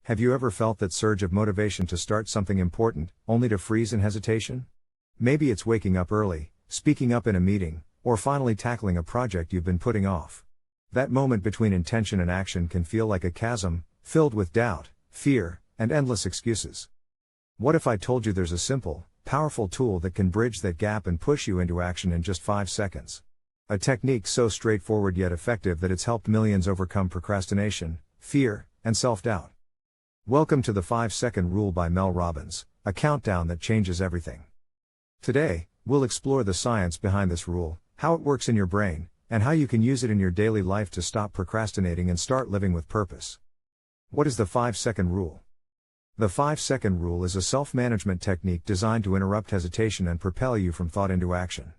Have you ever felt that surge of motivation to start something important, only to freeze in hesitation? Maybe it's waking up early, speaking up in a meeting, or finally tackling a project you've been putting off. That moment between intention and action can feel like a chasm, filled with doubt, fear, and endless excuses. What if I told you there's a simple, powerful tool that can bridge that gap and push you into action in just 5 seconds? A technique so straightforward yet effective that it's helped millions overcome procrastination, fear, and self-doubt. Welcome to the 5-second rule by Mel Robbins, a countdown that changes everything. Today, we'll explore the science behind this rule, how it works in your brain, and how you can use it in your daily life to stop procrastinating and start living with purpose. What is the 5-second rule? The 5-second rule is a self-management technique designed to interrupt hesitation and propel you from thought into action.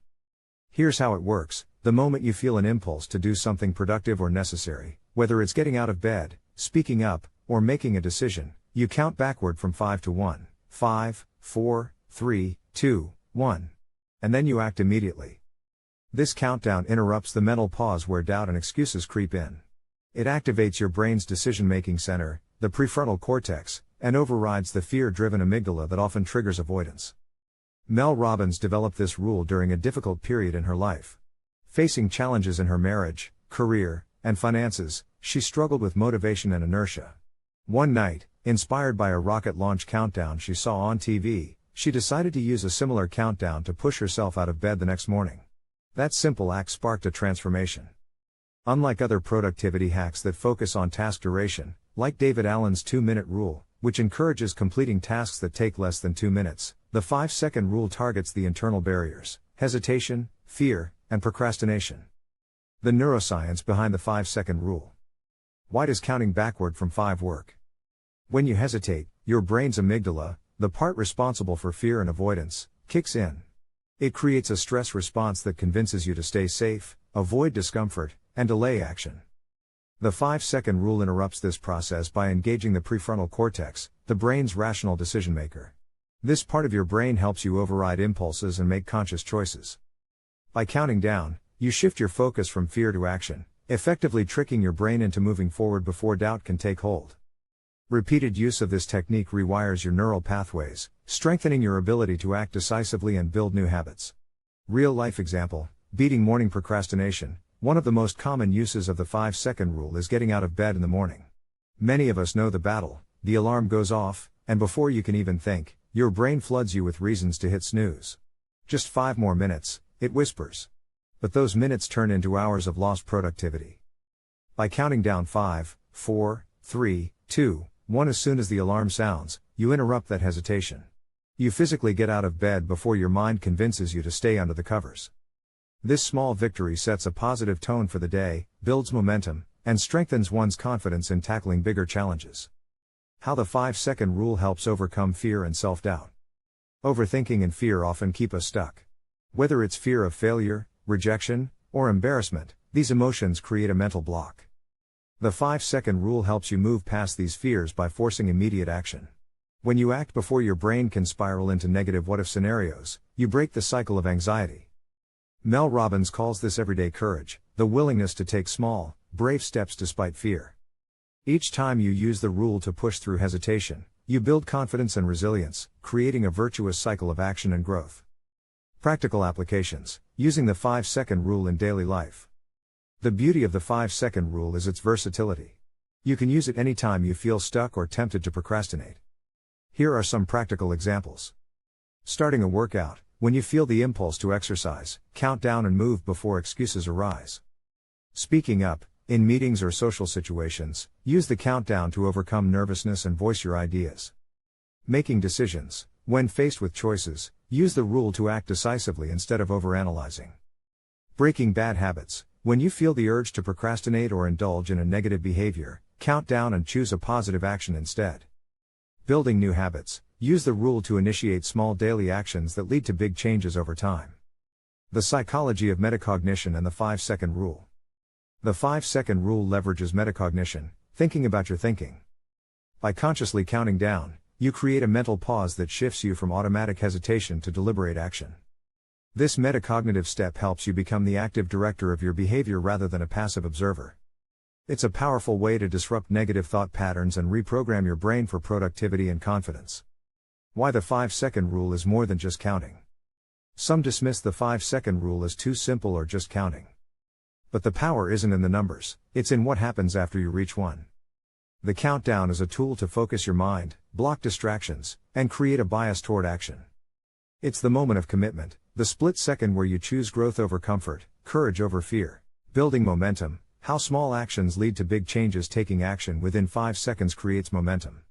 Here's how it works. The moment you feel an impulse to do something productive or necessary, whether it's getting out of bed, speaking up, or making a decision, you count backward from 5 to 1. 5, 4, 3, 2, 1. And then you act immediately. This countdown interrupts the mental pause where doubt and excuses creep in. It activates your brain's decision-making center, the prefrontal cortex, and overrides the fear-driven amygdala that often triggers avoidance. Mel Robbins developed this rule during a difficult period in her life. Facing challenges in her marriage, career, and finances, she struggled with motivation and inertia. One night, inspired by a rocket launch countdown she saw on TV, she decided to use a similar countdown to push herself out of bed the next morning. That simple act sparked a transformation. Unlike other productivity hacks that focus on task duration, like David Allen's 2-minute rule, which encourages completing tasks that take less than 2 minutes, the 5-second rule targets the internal barriers, hesitation, fear, and procrastination. The neuroscience behind the 5-second rule. Why does counting backward from 5 work? When you hesitate, your brain's amygdala, the part responsible for fear and avoidance, kicks in. It creates a stress response that convinces you to stay safe, avoid discomfort, and delay action. The 5-second rule interrupts this process by engaging the prefrontal cortex, the brain's rational decision maker. This part of your brain helps you override impulses and make conscious choices. By counting down, you shift your focus from fear to action, effectively tricking your brain into moving forward before doubt can take hold. Repeated use of this technique rewires your neural pathways, strengthening your ability to act decisively and build new habits. Real-life example, beating morning procrastination. One of the most common uses of the 5-second rule is getting out of bed in the morning. Many of us know the battle. The alarm goes off, and before you can even think, your brain floods you with reasons to hit snooze. Just 5 more minutes, it whispers. But those minutes turn into hours of lost productivity. By counting down 5, 4, 3, 2, 1 as soon as the alarm sounds, you interrupt that hesitation. You physically get out of bed before your mind convinces you to stay under the covers. This small victory sets a positive tone for the day, builds momentum, and strengthens one's confidence in tackling bigger challenges. How the 5-second rule helps overcome fear and self-doubt. Overthinking and fear often keep us stuck. Whether it's fear of failure, rejection, or embarrassment, these emotions create a mental block. The 5-second rule helps you move past these fears by forcing immediate action. When you act before your brain can spiral into negative what-if scenarios, you break the cycle of anxiety. Mel Robbins calls this everyday courage, the willingness to take small, brave steps despite fear. Each time you use the rule to push through hesitation, you build confidence and resilience, creating a virtuous cycle of action and growth. Practical applications, using the 5-second rule in daily life. The beauty of the 5-second rule is its versatility. You can use it anytime you feel stuck or tempted to procrastinate. Here are some practical examples. Starting a workout. When you feel the impulse to exercise, count down and move before excuses arise. Speaking up, in meetings or social situations, use the countdown to overcome nervousness and voice your ideas. Making decisions. When faced with choices, use the rule to act decisively instead of overanalyzing. Breaking bad habits. When you feel the urge to procrastinate or indulge in a negative behavior, count down and choose a positive action instead. Building new habits. Use the rule to initiate small daily actions that lead to big changes over time. The psychology of metacognition and the 5-second rule. The 5-second rule leverages metacognition, thinking about your thinking. By consciously counting down, you create a mental pause that shifts you from automatic hesitation to deliberate action. This metacognitive step helps you become the active director of your behavior rather than a passive observer. It's a powerful way to disrupt negative thought patterns and reprogram your brain for productivity and confidence. Why the 5-second rule is more than just counting. Some dismiss the 5-second rule as too simple or just counting. But the power isn't in the numbers, it's in what happens after you reach 1. The countdown is a tool to focus your mind, block distractions, and create a bias toward action. It's the moment of commitment, the split second where you choose growth over comfort, courage over fear. Building momentum, how small actions lead to big changes. Taking action within 5 seconds creates momentum.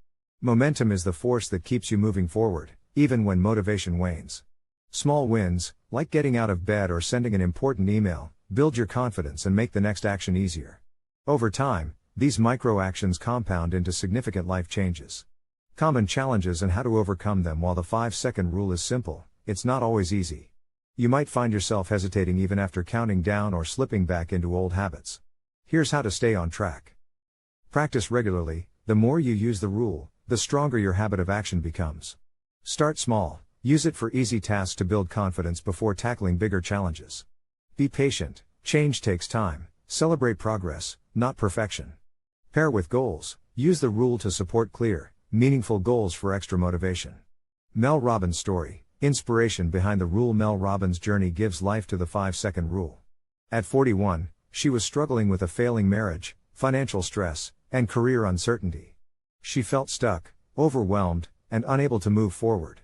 Momentum is the force that keeps you moving forward, even when motivation wanes. Small wins, like getting out of bed or sending an important email, build your confidence and make the next action easier. Over time, these micro actions compound into significant life changes. Common challenges and how to overcome them. While the 5-second rule is simple, it's not always easy. You might find yourself hesitating even after counting down or slipping back into old habits. Here's how to stay on track. Practice regularly. The more you use the rule, the stronger your habit of action becomes. Start small. Use it for easy tasks to build confidence before tackling bigger challenges. Be patient. Change takes time. Celebrate progress, not perfection. Pair with goals. Use the rule to support clear, meaningful goals for extra motivation. Mel Robbins' story. Inspiration behind the rule. Mel Robbins' journey gives life to the 5-second rule. At 41, she was struggling with a failing marriage, financial stress, and career uncertainty. She felt stuck, overwhelmed, and unable to move forward.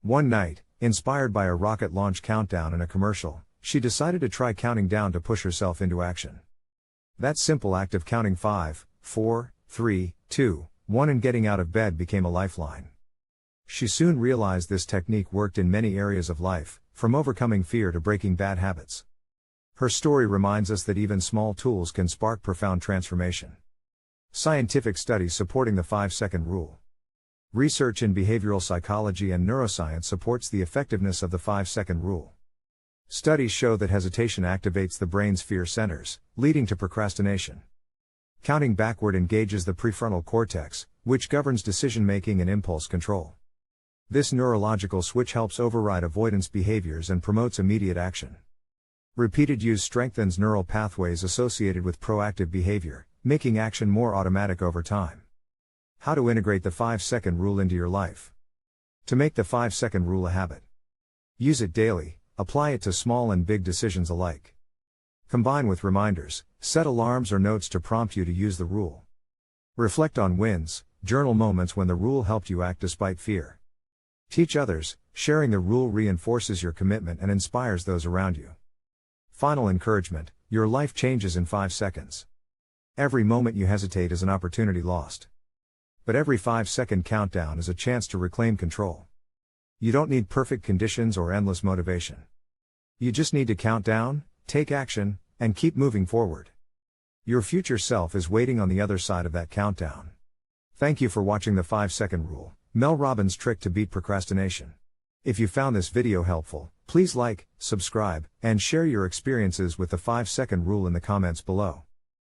One night, inspired by a rocket launch countdown in a commercial, she decided to try counting down to push herself into action. That simple act of counting 5, 4, 3, 2, 1 and getting out of bed became a lifeline. She soon realized this technique worked in many areas of life, from overcoming fear to breaking bad habits. Her story reminds us that even small tools can spark profound transformation. Scientific studies supporting the 5-second rule. Research in behavioral psychology and neuroscience supports the effectiveness of the 5-second rule. Studies show that hesitation activates the brain's fear centers, leading to procrastination. Counting backward engages the prefrontal cortex, which governs decision-making and impulse control. This neurological switch helps override avoidance behaviors and promotes immediate action. Repeated use strengthens neural pathways associated with proactive behavior, making action more automatic over time. How to integrate the 5-second rule into your life. To make the 5-second rule a habit. Use it daily, apply it to small and big decisions alike. Combine with reminders, set alarms or notes to prompt you to use the rule. Reflect on wins, journal moments when the rule helped you act despite fear. Teach others, sharing the rule reinforces your commitment and inspires those around you. Final encouragement, your life changes in 5 seconds. Every moment you hesitate is an opportunity lost. But every 5-second countdown is a chance to reclaim control. You don't need perfect conditions or endless motivation. You just need to count down, take action, and keep moving forward. Your future self is waiting on the other side of that countdown. Thank you for watching the 5-second rule, Mel Robbins' trick to beat procrastination. If you found this video helpful, please like, subscribe, and share your experiences with the 5-second rule in the comments below.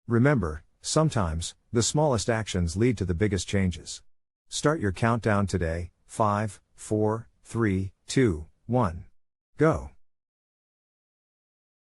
Remember, sometimes, the smallest actions lead to the biggest changes. Start your countdown today. 5, 4, 3, 2, 1. Go.